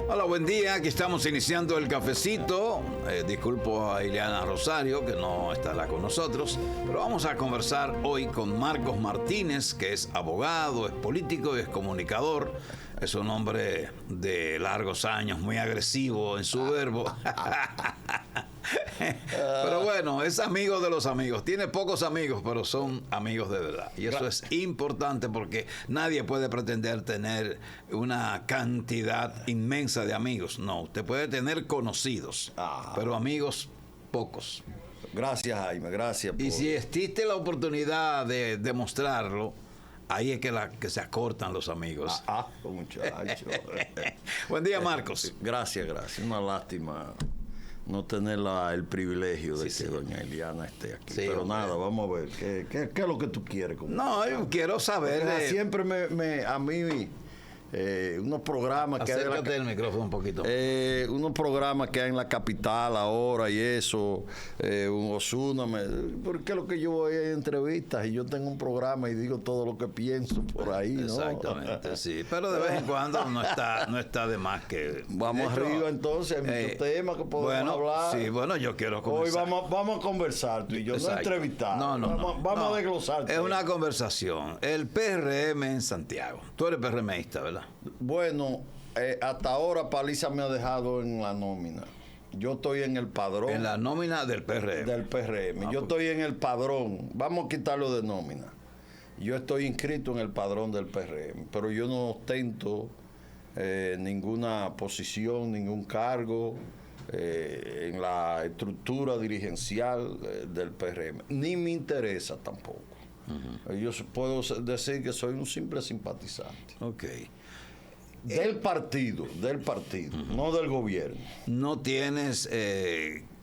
Hola, buen día. Aquí estamos iniciando el cafecito. Disculpo a Ileana Rosario, que no estará con nosotros, pero vamos a conversar hoy con Marcos Martínez, que es abogado, es político y es comunicador. Es un hombre de largos años, muy agresivo en su verbo. Pero bueno, es amigo de los amigos. Tiene pocos amigos, pero son amigos de verdad. Y eso es importante porque nadie puede pretender tener una cantidad inmensa de amigos. No, usted puede tener conocidos, pero amigos pocos. Gracias, Jaime, gracias. Y si existe la oportunidad de demostrarlo, ahí es que se acortan los amigos. Muchacho. Buen día, Marcos. Gracias. Una lástima no tener el privilegio de que doña Ileana esté aquí. Sí, pero hombre. nada, vamos a ver. ¿Qué es lo que tú quieres? No, yo quiero saber. Siempre a mí, unos programas que hay Acércate el micrófono un poquito. unos programas que hay en la capital ahora y eso, Ozuna, porque lo que yo voy a entrevistas y yo tengo un programa y digo todo lo que pienso por ahí, ¿no? Exactamente, sí. Pero de vez en cuando no está de más que. Vamos arriba entonces, hay muchos temas que podemos hablar. Sí, bueno, yo quiero conversar. Hoy vamos a conversar tú y yo, no entrevistar. Vamos a desglosar. Es una conversación. El PRM en Santiago. Tú eres PRMista, ¿verdad? Bueno, hasta ahora Paliza me ha dejado en la nómina. Yo estoy en el padrón. En la nómina del PRM. Del PRM. Yo estoy en el padrón. Vamos a quitarlo de nómina. Yo estoy inscrito en el padrón del PRM, pero yo no ostento ninguna posición, ningún cargo en la estructura dirigencial del PRM. Ni me interesa tampoco. Yo puedo decir que soy un simple simpatizante. Ok. Del partido, no del gobierno. ¿No tienes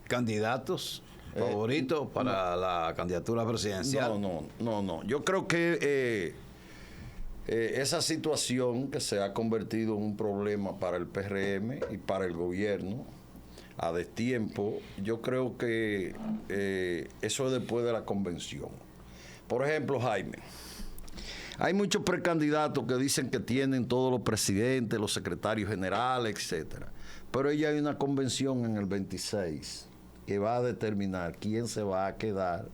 candidatos favoritos para la candidatura presidencial? No. Yo creo que esa situación que se ha convertido en un problema para el PRM y para el gobierno a destiempo, yo creo que eso es después de la convención. Por ejemplo, Jaime, hay muchos precandidatos que dicen que tienen todos los presidentes, los secretarios generales, etcétera. Pero ya hay una convención en el 26 que va a determinar quién se va a quedar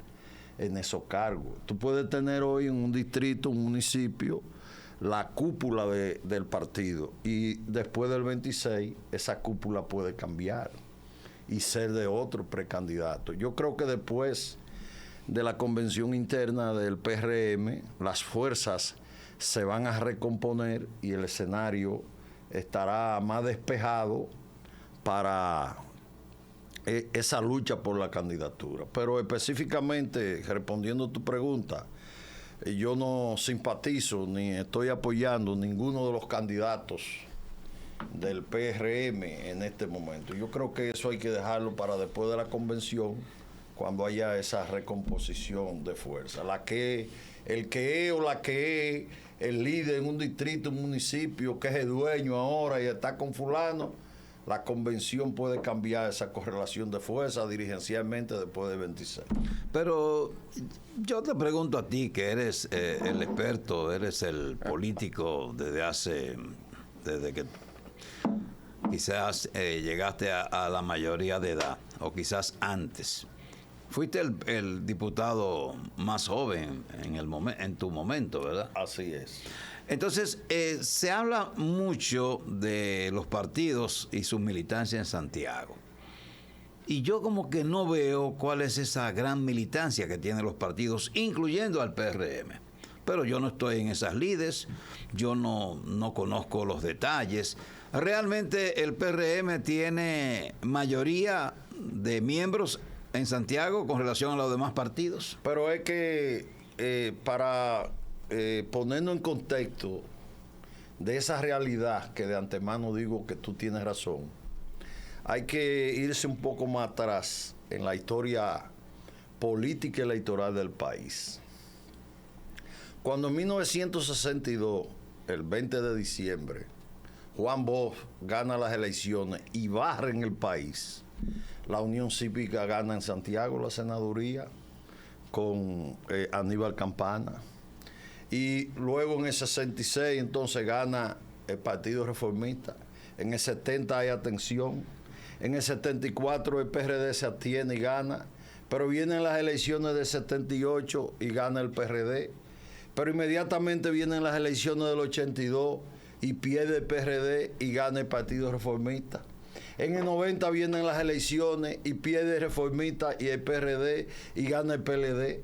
en esos cargos. Tú puedes tener hoy en un distrito, un municipio, la cúpula del partido y después del 26 esa cúpula puede cambiar y ser de otro precandidato. Yo creo que después de la convención interna del PRM, las fuerzas se van a recomponer y el escenario estará más despejado para esa lucha por la candidatura. Pero específicamente, respondiendo a tu pregunta, yo no simpatizo ni estoy apoyando ninguno de los candidatos del PRM en este momento. Yo creo que eso hay que dejarlo para después de la convención, cuando haya esa recomposición de fuerza. El que es o la que es el líder en un distrito, un municipio, que es el dueño ahora y está con fulano, la convención puede cambiar esa correlación de fuerza dirigencialmente después del 26. Pero yo te pregunto a ti, que eres el experto, eres el político desde que quizás llegaste a la mayoría de edad, o quizás antes. Fuiste el diputado más joven en tu momento, ¿verdad? Así es. Entonces, se habla mucho de los partidos y su militancia en Santiago. Y yo como que no veo cuál es esa gran militancia que tienen los partidos, incluyendo al PRM. Pero yo no estoy en esas lides, yo no conozco los detalles. Realmente el PRM tiene mayoría de miembros en Santiago con relación a los demás partidos. Pero es que para ponernos en contexto de esa realidad, que de antemano digo que tú tienes razón, hay que irse un poco más atrás en la historia política electoral del país. Cuando en 1962, el 20 de diciembre, Juan Bosch gana las elecciones y barre en el país, la Unión Cívica gana en Santiago la senaduría con Aníbal Campana. Y luego en el 66 entonces gana el Partido Reformista. En el 70 hay abstención. En el 74 el PRD se abstiene y gana. Pero vienen las elecciones del 78 y gana el PRD. Pero inmediatamente vienen las elecciones del 82 y pierde el PRD y gana el Partido Reformista. En el 90 vienen las elecciones y pierde el Reformista y el PRD y gana el PLD.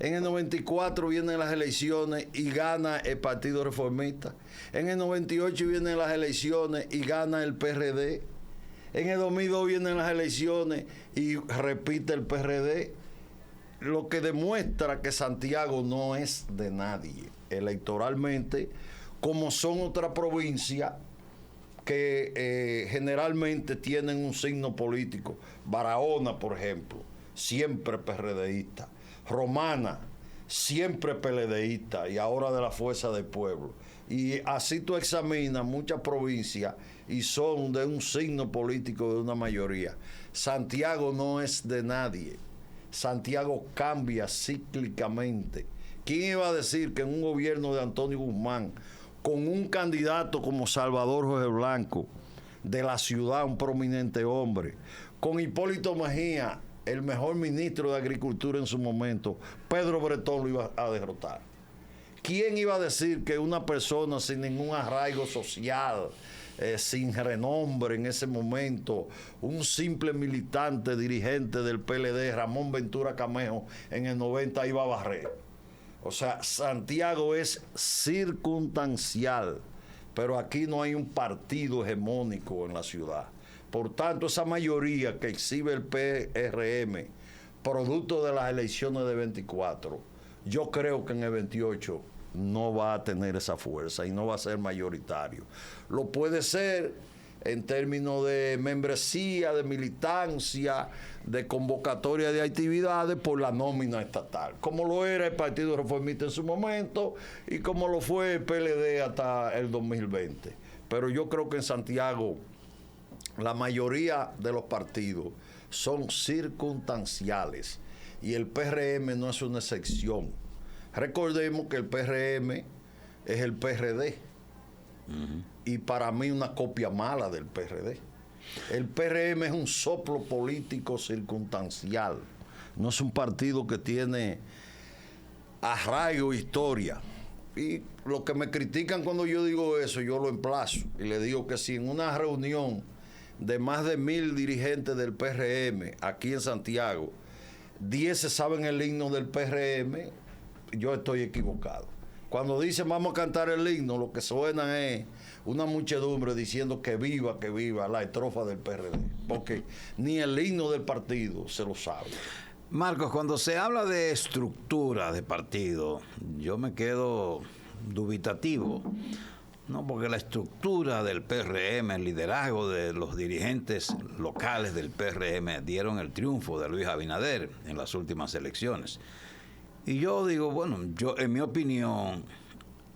En el 94 vienen las elecciones y gana el Partido Reformista. En el 98 vienen las elecciones y gana el PRD. En el 2002 vienen las elecciones y repite el PRD. Lo que demuestra que Santiago no es de nadie electoralmente, como son otras provincias que generalmente tienen un signo político. Barahona, por ejemplo, siempre PRDista. Romana, siempre PLDista y ahora de la Fuerza del Pueblo. Y así tú examinas muchas provincias y son de un signo político de una mayoría. Santiago no es de nadie. Santiago cambia cíclicamente. ¿Quién iba a decir que en un gobierno de Antonio Guzmán, con un candidato como Salvador Jorge Blanco, de la ciudad, un prominente hombre, con Hipólito Mejía, el mejor ministro de Agricultura en su momento, Pedro Bretón lo iba a derrotar? ¿Quién iba a decir que una persona sin ningún arraigo social, sin renombre en ese momento, un simple militante dirigente del PLD, Ramón Ventura Camejo, en el 90 iba a barrer? O sea, Santiago es circunstancial, pero aquí no hay un partido hegemónico en la ciudad. Por tanto, esa mayoría que exhibe el PRM, producto de las elecciones de 24, yo creo que en el 28 no va a tener esa fuerza y no va a ser mayoritario. Lo puede ser en términos de membresía, de militancia, de convocatoria de actividades por la nómina estatal, como lo era el Partido Reformista en su momento y como lo fue el PLD hasta el 2020. Pero yo creo que en Santiago la mayoría de los partidos son circunstanciales y el PRM no es una excepción. Recordemos que el PRM es el PRD. Y para mí una copia mala del PRD. El PRM es un soplo político circunstancial. No es un partido que tiene arraigo, historia. Y los que me critican cuando yo digo eso, yo lo emplazo. Y le digo que si en una reunión de más de 1000 dirigentes del PRM aquí en Santiago, 10 se saben el himno del PRM, yo estoy equivocado. Cuando dicen vamos a cantar el himno, lo que suena es una muchedumbre diciendo que viva la estrofa del PRD, porque ni el himno del partido se lo sabe. Marcos, cuando se habla de estructura de partido, yo me quedo dubitativo, ¿no? Porque la estructura del PRM, el liderazgo de los dirigentes locales del PRM dieron el triunfo de Luis Abinader en las últimas elecciones. Y yo digo, bueno, en mi opinión,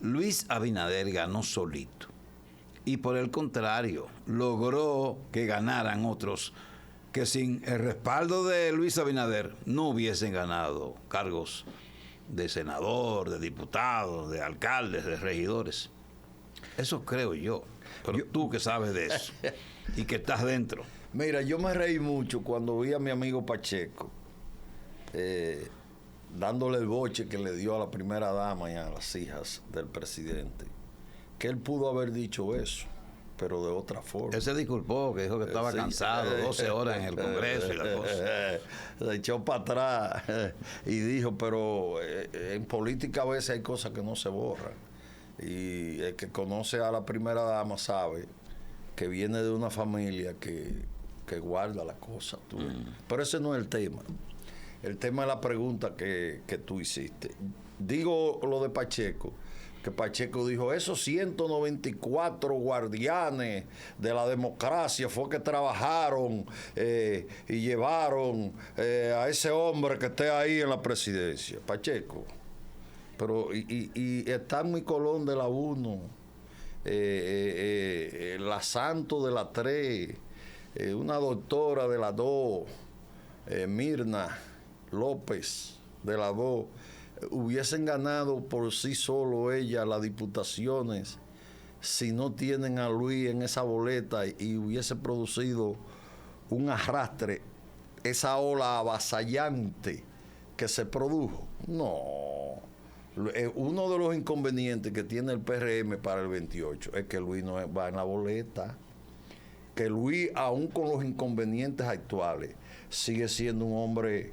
Luis Abinader ganó solito. Y por el contrario, logró que ganaran otros que sin el respaldo de Luis Abinader no hubiesen ganado cargos de senador, de diputado, de alcaldes, de regidores. Eso creo yo. Pero tú que sabes de eso y que estás dentro. Mira, yo me reí mucho cuando vi a mi amigo Pacheco dándole el boche que le dio a la primera dama y a las hijas del presidente, que él pudo haber dicho eso, pero de otra forma. Él se disculpó, que dijo que estaba cansado, 12 horas en el Congreso y la cosa. Se echó para atrás y dijo, pero en política a veces hay cosas que no se borran. Y el que conoce a la primera dama sabe que viene de una familia que guarda las cosas. Pero ese no es el tema. El tema es la pregunta que tú hiciste. Digo lo de Pacheco, que Pacheco dijo, esos 194 guardianes de la democracia fue que trabajaron y llevaron a ese hombre que esté ahí en la presidencia. Pacheco. Pero y está en mi Colón de la 1, la Santo de la 3, una doctora de la 2, Mirna López de la 2, hubiesen ganado por sí solo ella las diputaciones si no tienen a Luis en esa boleta y hubiese producido un arrastre, esa ola avasallante que se produjo? No. Uno de los inconvenientes que tiene el PRM para el 28 es que Luis no va en la boleta. Que Luis, aún con los inconvenientes actuales, sigue siendo un hombre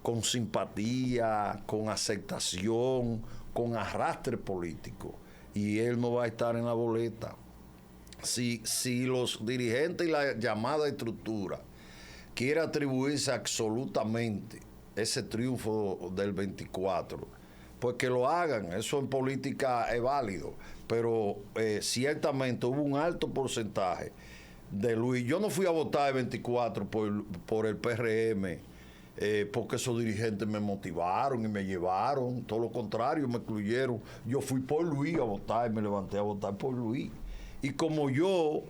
con simpatía, con aceptación, con arrastre político. Y él no va a estar en la boleta. Si los dirigentes y la llamada estructura quiere atribuirse absolutamente ese triunfo del 24, pues que lo hagan. Eso en política es válido. Pero ciertamente hubo un alto porcentaje de Luis. Yo no fui a votar el 24 por el PRM, porque esos dirigentes me motivaron y me llevaron. Todo lo contrario, me incluyeron. Yo fui por Luis a votar y me levanté a votar por Luis. Y como yo,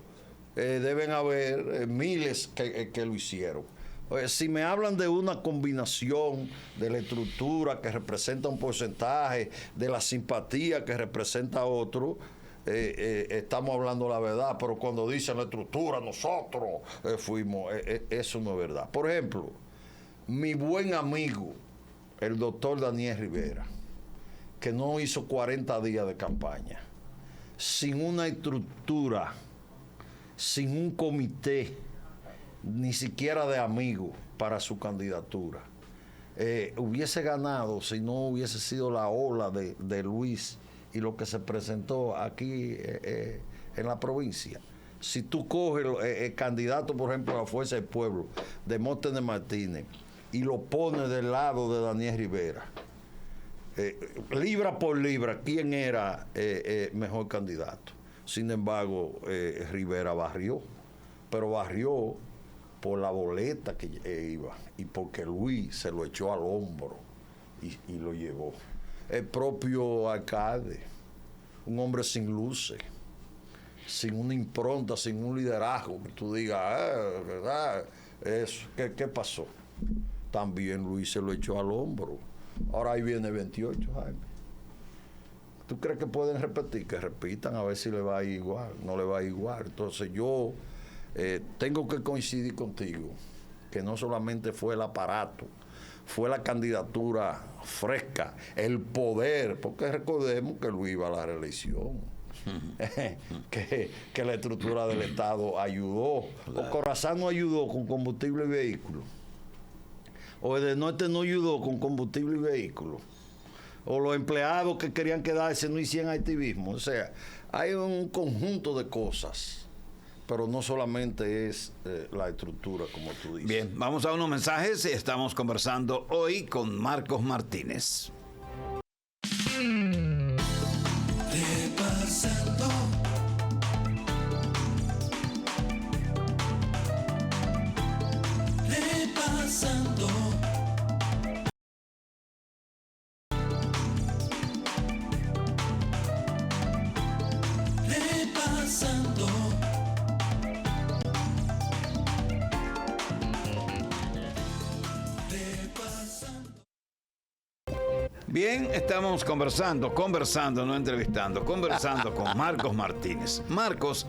deben haber miles que lo hicieron. Si me hablan de una combinación de la estructura que representa un porcentaje, de la simpatía que representa otro, estamos hablando la verdad. Pero cuando dicen la estructura, nosotros fuimos, eso no es verdad. Por ejemplo, mi buen amigo, el doctor Daniel Rivera, que no hizo 40 días de campaña, sin una estructura, sin un comité, ni siquiera de amigos para su candidatura, hubiese ganado si no hubiese sido la ola de Luis y lo que se presentó aquí en la provincia. Si tú coges el candidato, por ejemplo, a la Fuerza del Pueblo, Demóstenes Martínez, y lo pones del lado de Daniel Rivera, libra por libra, ¿quién era mejor candidato? Sin embargo, Rivera barrió, pero barrió por la boleta que iba y porque Luis se lo echó al hombro y lo llevó. El propio alcalde, un hombre sin luces, sin una impronta, sin un liderazgo, que tú digas, eso, ¿qué pasó? También Luis se lo echó al hombro. Ahora ahí viene 28, Jaime. ¿Tú crees que pueden repetir? Que repitan a ver si le va a ir igual. No le va a ir igual. Entonces yo tengo que coincidir contigo que no solamente fue el aparato, fue la candidatura fresca, el poder, porque recordemos que Luis iba a la reelección. que la estructura del Estado ayudó. O Corazán no ayudó con combustible y vehículos. O el del norte no ayudó con combustible y vehículos. O los empleados que querían quedarse no hicieron activismo. O sea, hay un conjunto de cosas. Pero no solamente es la estructura, como tú dices. Bien, vamos a unos mensajes. Estamos conversando hoy con Marcos Martínez. Repasando. Repasando. Repasando. Bien, estamos conversando, no entrevistando, conversando con Marcos Martínez. Marcos,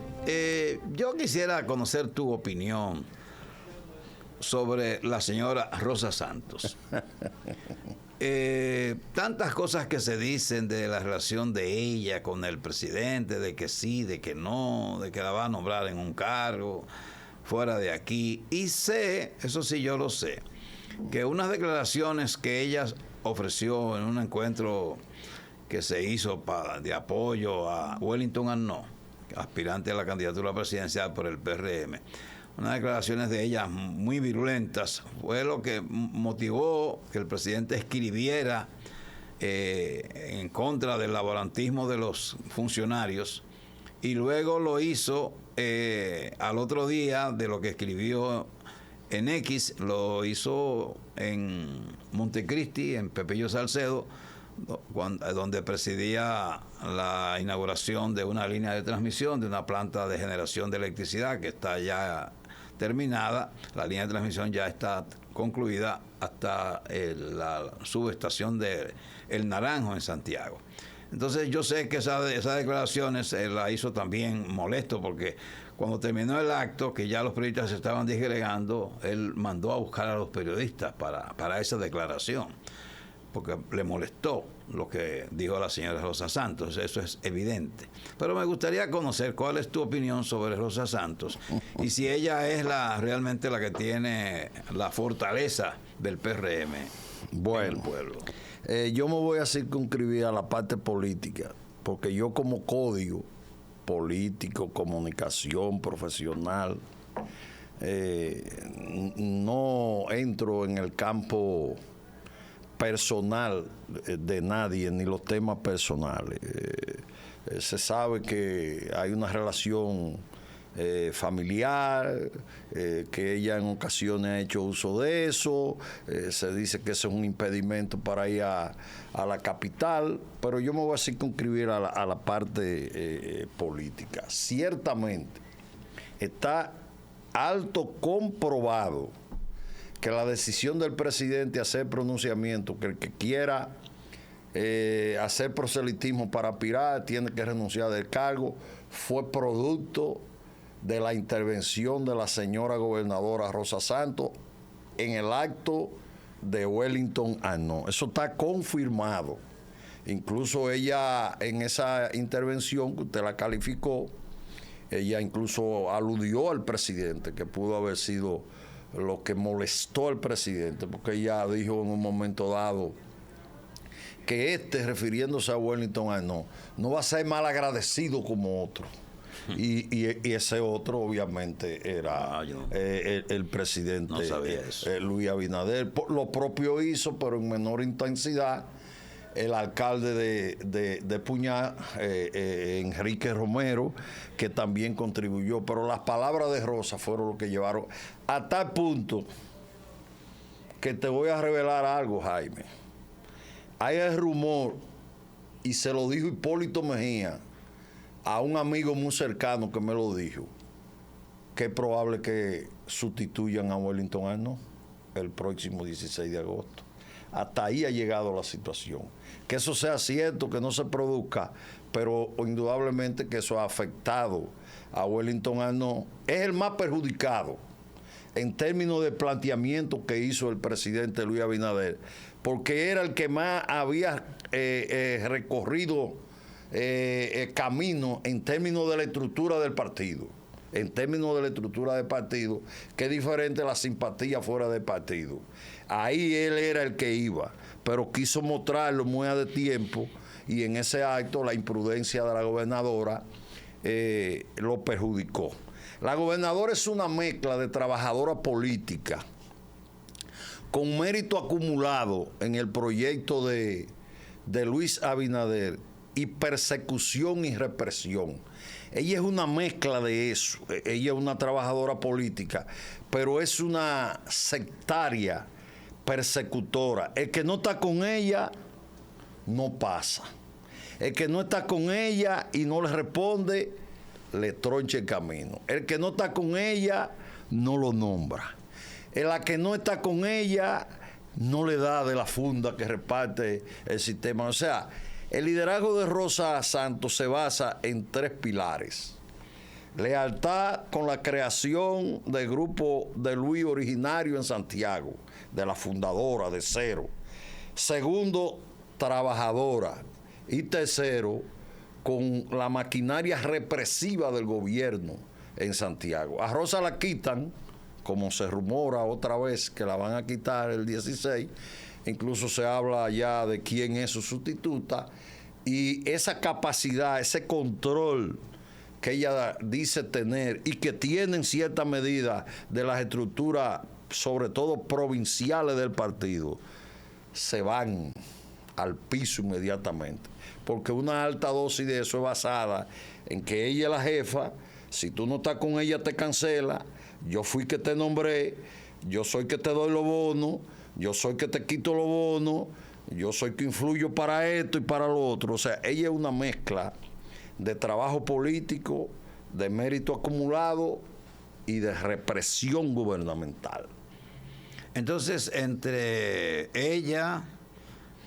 yo quisiera conocer tu opinión sobre la señora Rosa Santos. Tantas cosas que se dicen de la relación de ella con el presidente, de que sí, de que no, de que la va a nombrar en un cargo fuera de aquí. Y sé, eso sí yo lo sé, que unas declaraciones que ella ofreció en un encuentro que se hizo de apoyo a Wellington Arnaud, aspirante a la candidatura presidencial por el PRM, unas declaraciones de ella muy virulentas, fue lo que motivó que el presidente escribiera en contra del laborantismo de los funcionarios, y luego lo hizo al otro día de lo que escribió en X, lo hizo en Montecristi, en Pepillo Salcedo, donde presidía la inauguración de una línea de transmisión de una planta de generación de electricidad que está ya terminada. La línea de transmisión ya está concluida hasta la subestación de El Naranjo en Santiago. Entonces yo sé que esas declaraciones la hizo también molesto, porque cuando terminó el acto, que ya los periodistas se estaban disgregando, él mandó a buscar a los periodistas para esa declaración, porque le molestó lo que dijo la señora Rosa Santos, eso es evidente. Pero me gustaría conocer cuál es tu opinión sobre Rosa Santos y si ella es realmente la que tiene la fortaleza del PRM en el pueblo. Yo me voy a circunscribir a la parte política, porque yo como código político, comunicación, profesional, no entro en el campo personal de nadie, ni los temas personales. Se sabe que hay una relación familiar, que ella en ocasiones ha hecho uso de eso, se dice que eso es un impedimento para ir a la capital, pero yo me voy a circunscribir a la parte política. Ciertamente está alto comprobado que la decisión del presidente hacer pronunciamiento, que el que quiera hacer proselitismo para aspirar tiene que renunciar del cargo, fue producto de la intervención de la señora gobernadora Rosa Santos en el acto de Wellington Arnaud. Eso está confirmado. Incluso ella en esa intervención que usted la calificó, ella incluso aludió al presidente, que pudo haber sido lo que molestó al presidente, porque ella dijo en un momento dado que refiriéndose a Wellington Arnaud, no va a ser mal agradecido como otro. Y ese otro obviamente era el presidente Luis Abinader. Lo propio hizo, pero en menor intensidad, el alcalde de Puñal, Enrique Romero, que también contribuyó. Pero las palabras de Rosa fueron lo que llevaron a tal punto que te voy a revelar algo, Jaime. Hay el rumor, y se lo dijo Hipólito Mejía a un amigo muy cercano que me lo dijo, que es probable que sustituyan a Wellington Arnaud el próximo 16 de agosto. Hasta ahí ha llegado la situación. Que eso sea cierto, que no se produzca, pero indudablemente que eso ha afectado a Wellington Arnaud. Es el más perjudicado en términos de planteamiento que hizo el presidente Luis Abinader, porque era el que más había recorrido camino en términos de la estructura del partido. En términos de la estructura del partido, que es diferente a la simpatía fuera del partido. Ahí él era el que iba, pero quiso mostrarlo muy a de tiempo, y en ese acto la imprudencia de la gobernadora lo perjudicó. La gobernadora es una mezcla de trabajadora política con mérito acumulado en el proyecto de Luis Abinader y persecución y represión. Ella es una mezcla de eso. Ella es una trabajadora política, pero es una sectaria persecutora. El que no está con ella no pasa. El que no está con ella y no le responde, le troncha el camino. El que no está con ella no lo nombra. La que no está con ella no le da de la funda que reparte el sistema. O sea, el liderazgo de Rosa Santos se basa en 3 pilares. Lealtad con la creación del grupo de Luis originario en Santiago, de la fundadora, de cero. Segundo, trabajadora. Y tercero, con la maquinaria represiva del gobierno en Santiago. A Rosa la quitan, como se rumora otra vez que la van a quitar el 16, incluso se habla ya de quién es su sustituta, y esa capacidad, ese control que ella dice tener y que tiene en cierta medida de las estructuras, sobre todo provinciales del partido, se van al piso inmediatamente, porque una alta dosis de eso es basada en que ella es la jefa. Si tú no estás con ella te cancela, yo fui que te nombré, yo soy que te doy los bonos, yo soy que te quito los bonos, yo soy que influyo para esto y para lo otro. O sea, ella es una mezcla de trabajo político, de mérito acumulado y de represión gubernamental. Entonces, entre ella,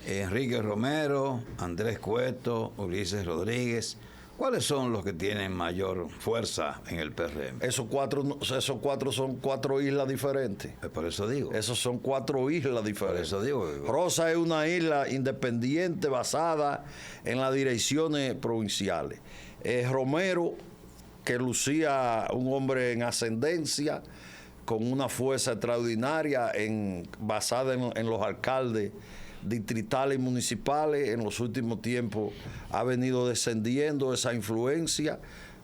Enrique Romero, Andrés Cueto, Ulises Rodríguez. ¿Cuáles son los que tienen mayor fuerza en el PRM? Esos cuatro son 4 islas diferentes. Por eso digo. Esos son 4 islas Por diferentes. eso digo. Rosa es una isla independiente basada en las direcciones provinciales. Romero, que lucía un hombre en ascendencia, con una fuerza extraordinaria basada en los alcaldes distritales y municipales, en los últimos tiempos ha venido descendiendo esa influencia,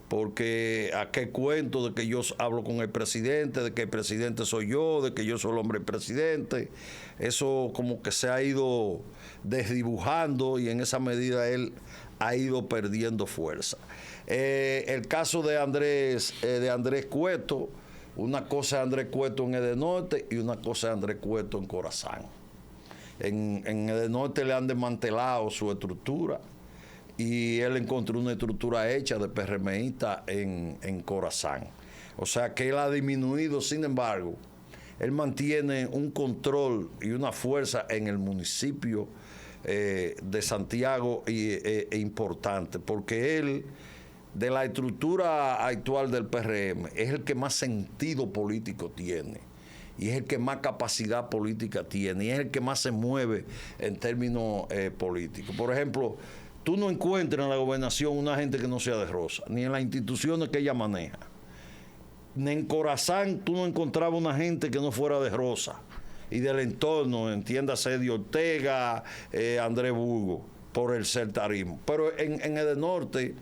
porque a qué cuento de que yo hablo con el presidente, de que el presidente soy yo, de que yo soy el hombre presidente, eso como que se ha ido desdibujando y en esa medida él ha ido perdiendo fuerza. El caso de Andrés Cueto, una cosa es Andrés Cueto en Edenorte y una cosa es Andrés Cueto en Corazán. En Edenorte le han desmantelado su estructura y él encontró una estructura hecha de PRMista en Corazán. O sea que él ha disminuido, sin embargo, él mantiene un control y una fuerza en el municipio de Santiago importante, porque él, de la estructura actual del PRM, es el que más sentido político tiene y es el que más capacidad política tiene y es el que más se mueve en términos políticos. Por ejemplo, tú no encuentras en la gobernación una gente que no sea de Rosa, ni en las instituciones que ella maneja. Ni en Corazán tú no encontrabas una gente que no fuera de Rosa y del entorno, entiéndase de Ortega, Andrés Burgo, por el certarismo. Pero en Edenorte,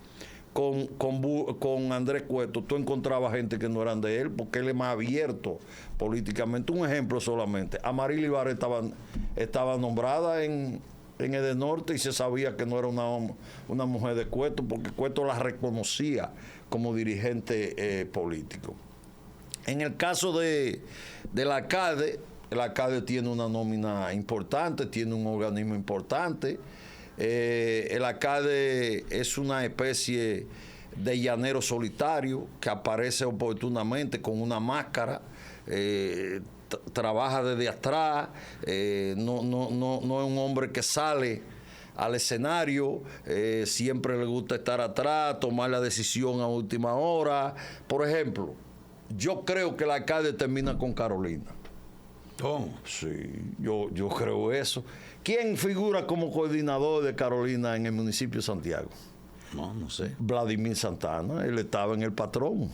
con Andrés Cueto, tú encontrabas gente que no eran de él, porque él es más abierto políticamente. Un ejemplo solamente, Amaril Ibarra estaba nombrada en Edenorte y se sabía que no era una mujer de Cueto, porque Cueto la reconocía como dirigente político. En el caso del alcalde, el alcalde tiene una nómina importante, tiene un organismo importante. El alcalde es una especie de llanero solitario que aparece oportunamente con una máscara, trabaja desde atrás, no es un hombre que sale al escenario, siempre le gusta estar atrás, tomar la decisión a última hora. Por ejemplo, yo creo que el alcalde termina con Carolina. ¿Cómo? Sí, yo creo eso. ¿Quién figura como coordinador de Carolina en el municipio de Santiago? No sé. Vladimir Santana, él estaba en el patrón.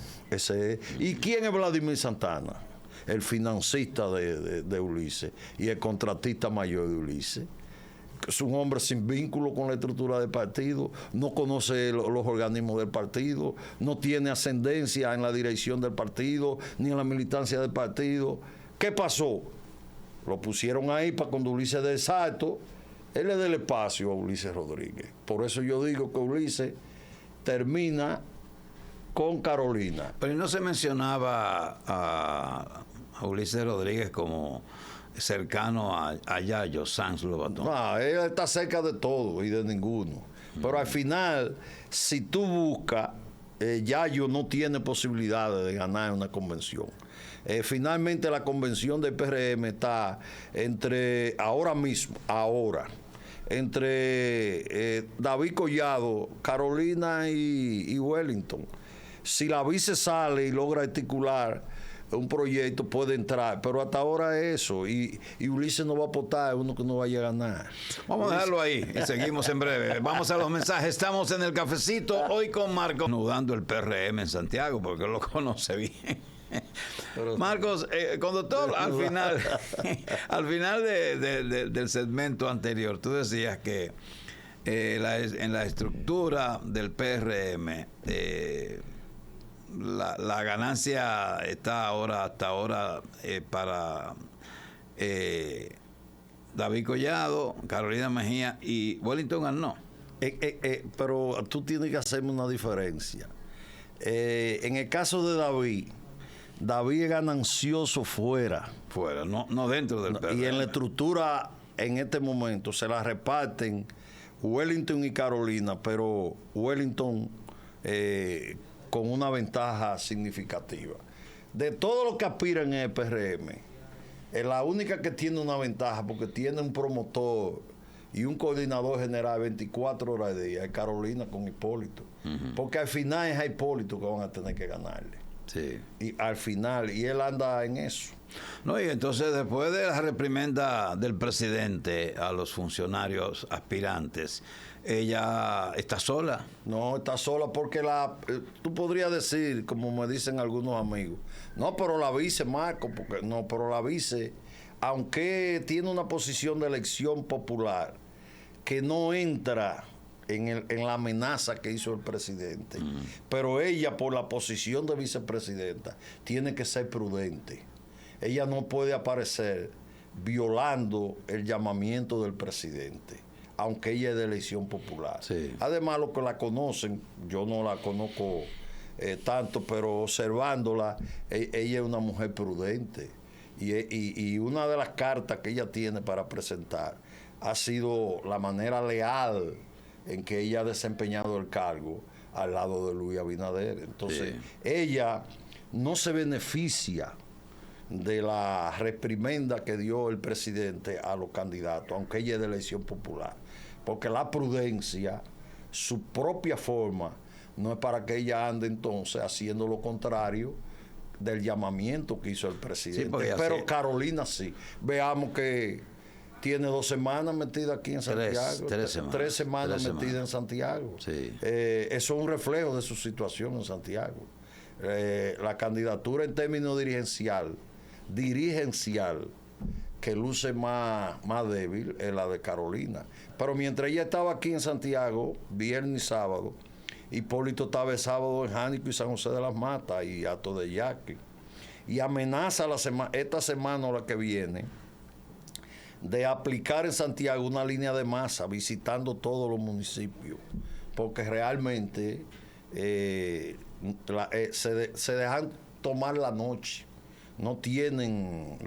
¿Y quién es Vladimir Santana? El financista de Ulises y el contratista mayor de Ulises. Es un hombre sin vínculo con la estructura del partido, no conoce los organismos del partido, no tiene ascendencia en la dirección del partido, ni en la militancia del partido. ¿Qué pasó? Lo pusieron ahí para cuando Ulises dé el salto, él le dé el espacio a Ulises Rodríguez. Por eso yo digo que Ulises termina con Carolina. Pero no se mencionaba a Ulises Rodríguez como cercano a Yayo Sanz Lobatón. No, él está cerca de todo y de ninguno. Pero al final, si tú buscas, Yayo no tiene posibilidades de ganar una convención. Finalmente la convención del PRM está entre David Collado, Carolina y Wellington. Si la vice sale y logra articular un proyecto, puede entrar, pero hasta ahora es eso, y Ulises no va a aportar, es uno que no vaya a ganar. Vamos a dejarlo ahí y seguimos en breve. Vamos a los mensajes. Estamos en el cafecito hoy con Marcos, anudando el PRM en Santiago, porque él lo conoce bien. Marcos, conductor, al final del segmento anterior, tú decías que en la estructura del PRM, la ganancia está hasta ahora para David Collado, Carolina Mejía y Wellington Arnó. Pero tú tienes que hacerme una diferencia. En el caso de David es ganancioso fuera, no dentro del PRM. Y en la estructura en este momento se la reparten Wellington y Carolina, pero Wellington con una ventaja significativa. De todos los que aspiran en el PRM, es la única que tiene una ventaja porque tiene un promotor y un coordinador general 24 horas de día, es Carolina con Hipólito. Porque al final es a Hipólito que van a tener que ganarle. Sí. Y al final, y él anda en eso. No, y entonces después de la reprimenda del presidente a los funcionarios aspirantes, ella está sola. No, está sola porque tú podrías decir, como me dicen algunos amigos, no, pero la vice, Marco, porque no, pero la vice, aunque tiene una posición de elección popular que no entra en la amenaza que hizo el presidente, pero ella, por la posición de vicepresidenta, tiene que ser prudente. Ella no puede aparecer violando el llamamiento del presidente, aunque ella es de elección popular. Sí. Además, los que la conocen, yo no la conozco tanto, pero observándola, ella es una mujer prudente. Y una de las cartas que ella tiene para presentar ha sido la manera leal en que ella ha desempeñado el cargo al lado de Luis Abinader. Entonces, sí, ella no se beneficia de la reprimenda que dio el presidente a los candidatos, aunque ella es de elección popular. Porque la prudencia, su propia forma, no es para que ella ande entonces haciendo lo contrario del llamamiento que hizo el presidente. Sí, pero sí. Carolina sí. Veamos que tiene 2 semanas metida aquí en Santiago. 3 semanas metida en Santiago. Sí. Eso es un reflejo de su situación en Santiago. La candidatura en términos dirigencial, que luce más débil es la de Carolina. Pero mientras ella estaba aquí en Santiago, viernes y sábado, Hipólito estaba el sábado en Jánico y San José de las Matas y Hato de Yaqui. Y amenaza esta semana o la que viene de aplicar en Santiago una línea de masa visitando todos los municipios, porque realmente se dejan tomar la noche, no tienen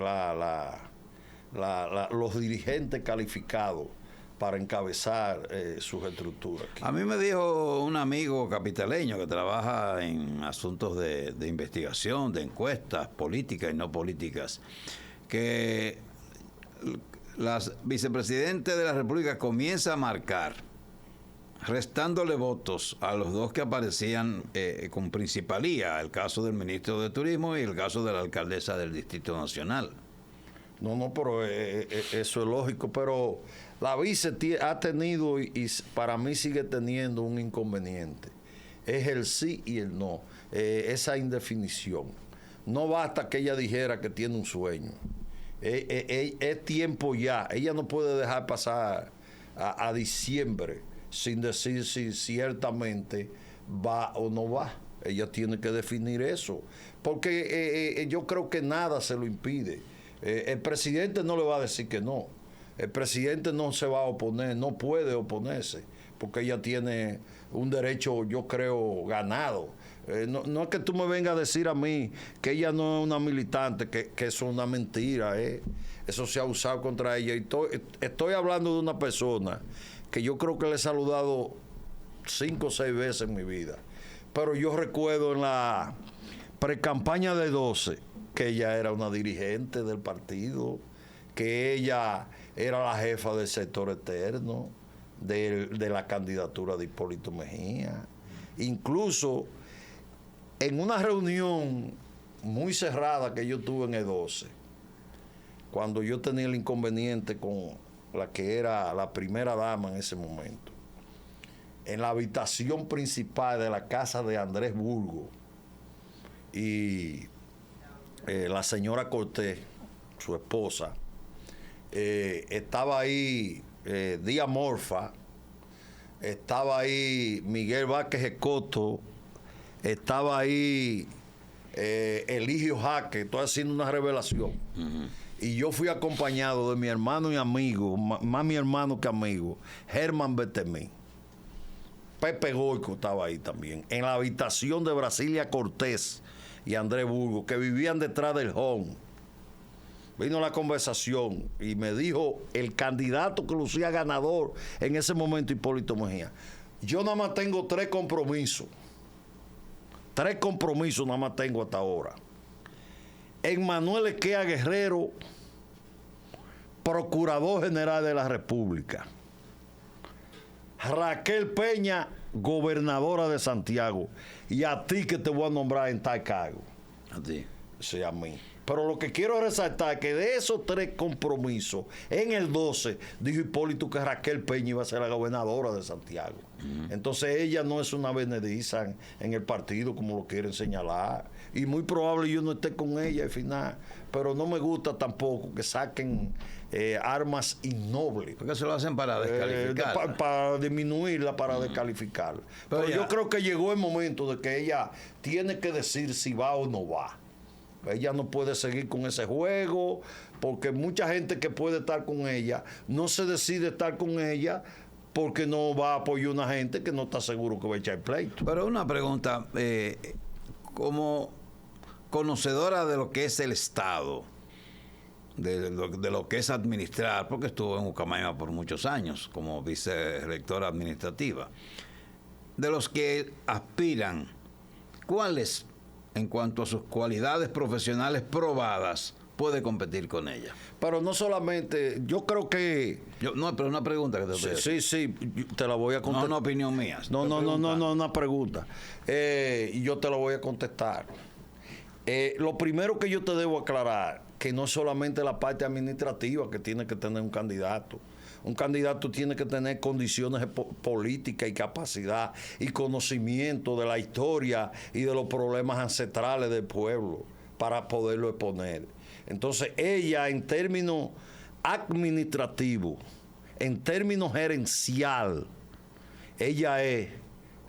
los dirigentes calificados para encabezar sus estructuras. A mí me dijo un amigo capitaleño que trabaja en asuntos de investigación, de encuestas políticas y no políticas, que las vicepresidentes de la República comienza a marcar, restándole votos a los dos que aparecían con principalía, el caso del ministro de Turismo y el caso de la alcaldesa del Distrito Nacional. No, pero eso es lógico, pero la vice ha tenido y para mí sigue teniendo un inconveniente. Es el sí y el no, esa indefinición. No basta que ella dijera que tiene un sueño. Es tiempo ya. Ella no puede dejar pasar a diciembre sin decir si ciertamente va o no va. Ella tiene que definir eso. Porque yo creo que nada se lo impide. El presidente no le va a decir que no. El presidente no se va a oponer, no puede oponerse, porque ella tiene un derecho, yo creo, ganado. No es que tú me vengas a decir a mí que ella no es una militante, que eso es una mentira. Eso se ha usado contra ella. Y estoy hablando de una persona que yo creo que le he saludado 5 o 6 veces en mi vida. Pero yo recuerdo en la precampaña de 12 que ella era una dirigente del partido, que ella era la jefa del sector eterno de la candidatura de Hipólito Mejía. Incluso en una reunión muy cerrada que yo tuve en el 12, cuando yo tenía el inconveniente con la que era la primera dama en ese momento, en la habitación principal de la casa de Andrés Burgo, y la señora Cortés, su esposa, estaba ahí Díaz Morfa, estaba ahí Miguel Vázquez Escoto, estaba ahí Eligio Jaque, estoy haciendo una revelación. Y yo fui acompañado de mi hermano y amigo, más mi hermano que amigo, Germán Betemí. Pepe Goico estaba ahí también, en la habitación de Brasilia Cortés y Andrés Burgo, que vivían detrás del home. Vino la conversación y me dijo el candidato que lucía ganador en ese momento, Hipólito Mejía: yo nada más tengo 3 compromisos. 3 compromisos nada más tengo hasta ahora. Emmanuel Esquea Guerrero, Procurador General de la República. Raquel Peña, gobernadora de Santiago, y a ti que te voy a nombrar en tal cargo. A ti. Sí, a mí. Pero lo que quiero resaltar es que de esos 3 compromisos, en el 12 dijo Hipólito que Raquel Peña iba a ser la gobernadora de Santiago. Entonces ella no es una benediza en el partido como lo quieren señalar. Y muy probable yo no esté con ella al final. Pero no me gusta tampoco que saquen armas innobles. Porque eso lo hacen para descalificar. Para disminuirla, para descalificarla. Pero yo creo que llegó el momento de que ella tiene que decir si va o no va. Ella no puede seguir con ese juego, porque mucha gente que puede estar con ella no se decide estar con ella porque no va a apoyar a una gente que no está seguro que va a echar pleito. Pero una pregunta, como conocedora de lo que es el Estado, de lo que es administrar, porque estuvo en Ucamaima por muchos años como vicerrectora administrativa, de los que aspiran, ¿cuáles, en cuanto a sus cualidades profesionales probadas, puede competir con ella? Pero no solamente, yo creo que... No, pero una pregunta que te voy a hacer. Sí, te la voy a contestar. No, una opinión mía. No, una pregunta. Y yo te la voy a contestar. Lo primero que yo te debo aclarar, que no es solamente la parte administrativa que tiene que tener un candidato. Un candidato tiene que tener condiciones políticas y capacidad y conocimiento de la historia y de los problemas ancestrales del pueblo para poderlo exponer. Entonces ella, en términos administrativos, en términos gerencial, ella es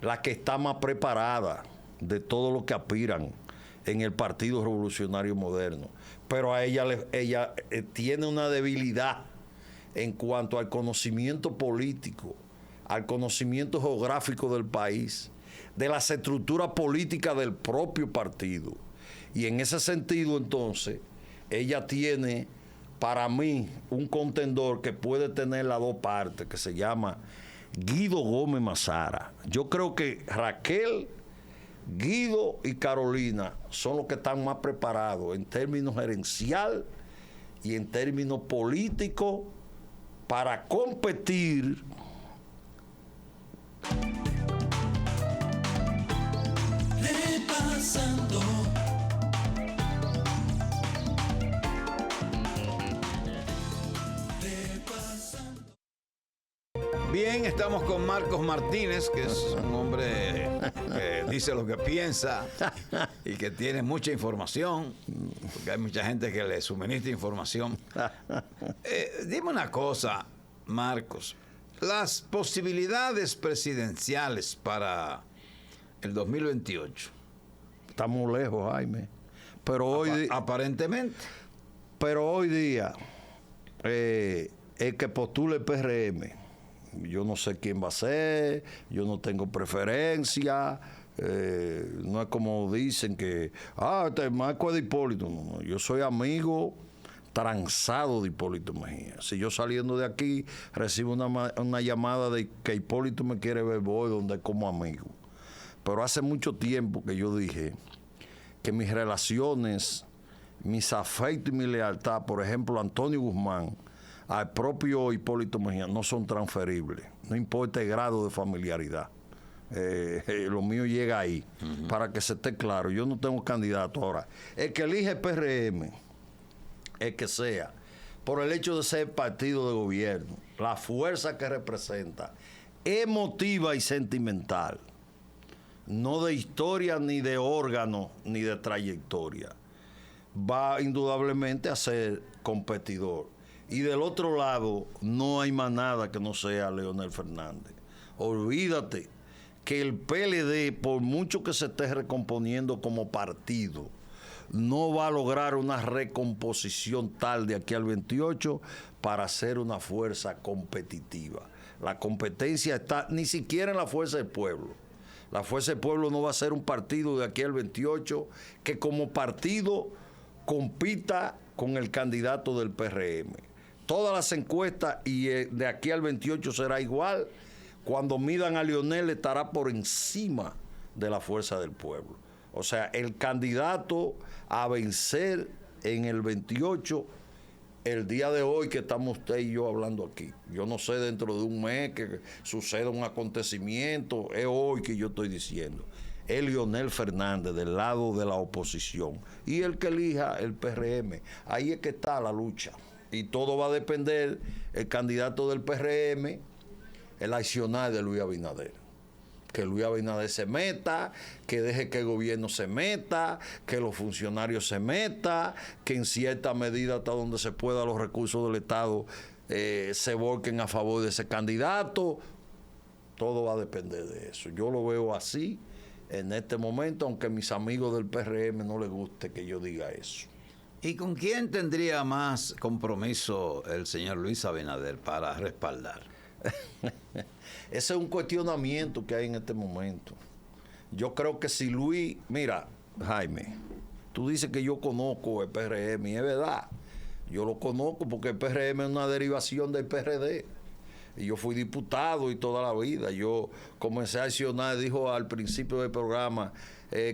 la que está más preparada de todo lo que aspiran en el Partido Revolucionario Moderno. Pero a ella tiene una debilidad en cuanto al conocimiento político, al conocimiento geográfico del país, de las estructuras políticas del propio partido. Y en ese sentido, entonces, ella tiene, para mí, un contendor que puede tener las 2 partes, que se llama Guido Gómez Mazara. Yo creo que Raquel, Guido y Carolina son los que están más preparados en términos gerencial y en términos políticos para competir repasando. Bien, estamos con Marcos Martínez, que es un hombre que dice lo que piensa y que tiene mucha información, porque hay mucha gente que le suministra información. Dime una cosa, Marcos, las posibilidades presidenciales para el 2028. Estamos lejos, Jaime. Pero hoy aparentemente. Pero hoy día, el que postule el PRM, yo no sé quién va a ser, yo no tengo preferencia, no es como dicen que, este Marco es de Hipólito. No, yo soy amigo transado de Hipólito Mejía. Si yo saliendo de aquí recibo una llamada de que Hipólito me quiere ver, voy donde como amigo. Pero hace mucho tiempo que yo dije que mis relaciones, mis afectos y mi lealtad, por ejemplo, Antonio Guzmán, al propio Hipólito Mejía, no son transferibles. No importa el grado de familiaridad. Lo mío llega ahí, para que se esté claro. Yo no tengo candidato ahora. El que elige el PRM, el que sea, por el hecho de ser partido de gobierno, la fuerza que representa, emotiva y sentimental, no de historia, ni de órgano, ni de trayectoria, va indudablemente a ser competidor. Y del otro lado, no hay más nada que no sea Leonel Fernández. Olvídate que el PLD, por mucho que se esté recomponiendo como partido, no va a lograr una recomposición tal de aquí al 28 para ser una fuerza competitiva. La competencia está ni siquiera en la fuerza del pueblo. La fuerza del pueblo no va a ser un partido de aquí al 28 que como partido compita con el candidato del PRM. Todas las encuestas y de aquí al 28 será igual. Cuando midan a Leonel estará por encima de la fuerza del pueblo. O sea, el candidato a vencer en el 28 el día de hoy que estamos usted y yo hablando aquí. Yo no sé dentro de un mes que suceda un acontecimiento, es hoy que yo estoy diciendo. Es Leonel Fernández del lado de la oposición y el que elija el PRM. Ahí es que está la lucha. Y todo va a depender el candidato del PRM, el accionar de Luis Abinader. Que Luis Abinader se meta, que deje que el gobierno se meta, que los funcionarios se metan, que en cierta medida hasta donde se pueda los recursos del Estado se volquen a favor de ese candidato. Todo va a depender de eso. Yo lo veo así en este momento, aunque a mis amigos del PRM no les guste que yo diga eso. ¿Y con quién tendría más compromiso el señor Luis Abinader para respaldar? Ese es un cuestionamiento que hay en este momento. Yo creo que si Luis, mira, Jaime, tú dices que yo conozco el PRM, y es verdad, yo lo conozco porque el PRM es una derivación del PRD. Y yo fui diputado y toda la vida. Yo comencé a accionar, dijo al principio del programa,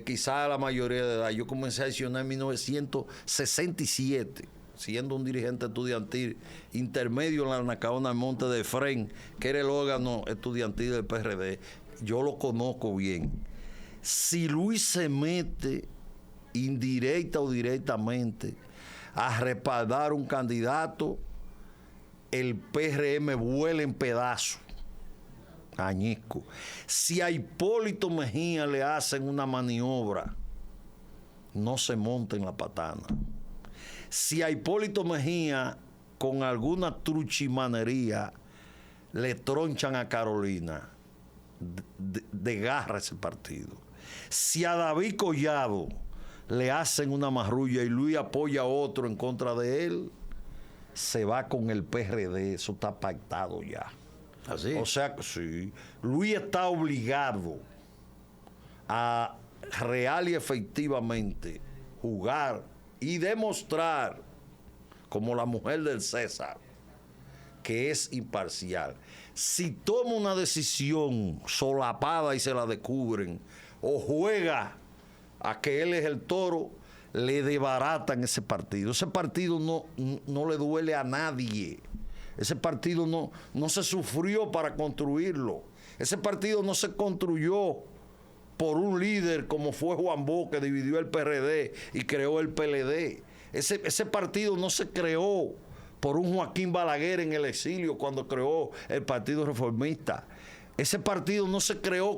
quizá a la mayoría de edad, yo comencé a accionar en 1967. Siendo un dirigente estudiantil intermedio en la Nacaona Monte de Fren, que era el órgano estudiantil del PRD, yo lo conozco bien. Si Luis se mete indirecta o directamente a respaldar un candidato, el PRM vuela en pedazos, añisco. Si a Hipólito Mejía le hacen una maniobra, no se monta en la patana. Si a Hipólito Mejía, con alguna truchimanería, le tronchan a Carolina, desgarra ese partido. Si a David Collado le hacen una marrulla y Luis apoya a otro en contra de él, se va con el PRD, eso está pactado ya. ¿Así? O sea, sí, Luis está obligado a real y efectivamente jugar y demostrar, como la mujer del César, que es imparcial. Si toma una decisión solapada y se la descubren, o juega a que él es el toro, le desbaratan ese partido. Ese partido no le duele a nadie. Ese partido no se sufrió para construirlo. Ese partido no se construyó por un líder como fue Juan Bosch, que dividió el PRD y creó el PLD. Ese partido no se creó por un Joaquín Balaguer en el exilio cuando creó el Partido Reformista. Ese partido no se creó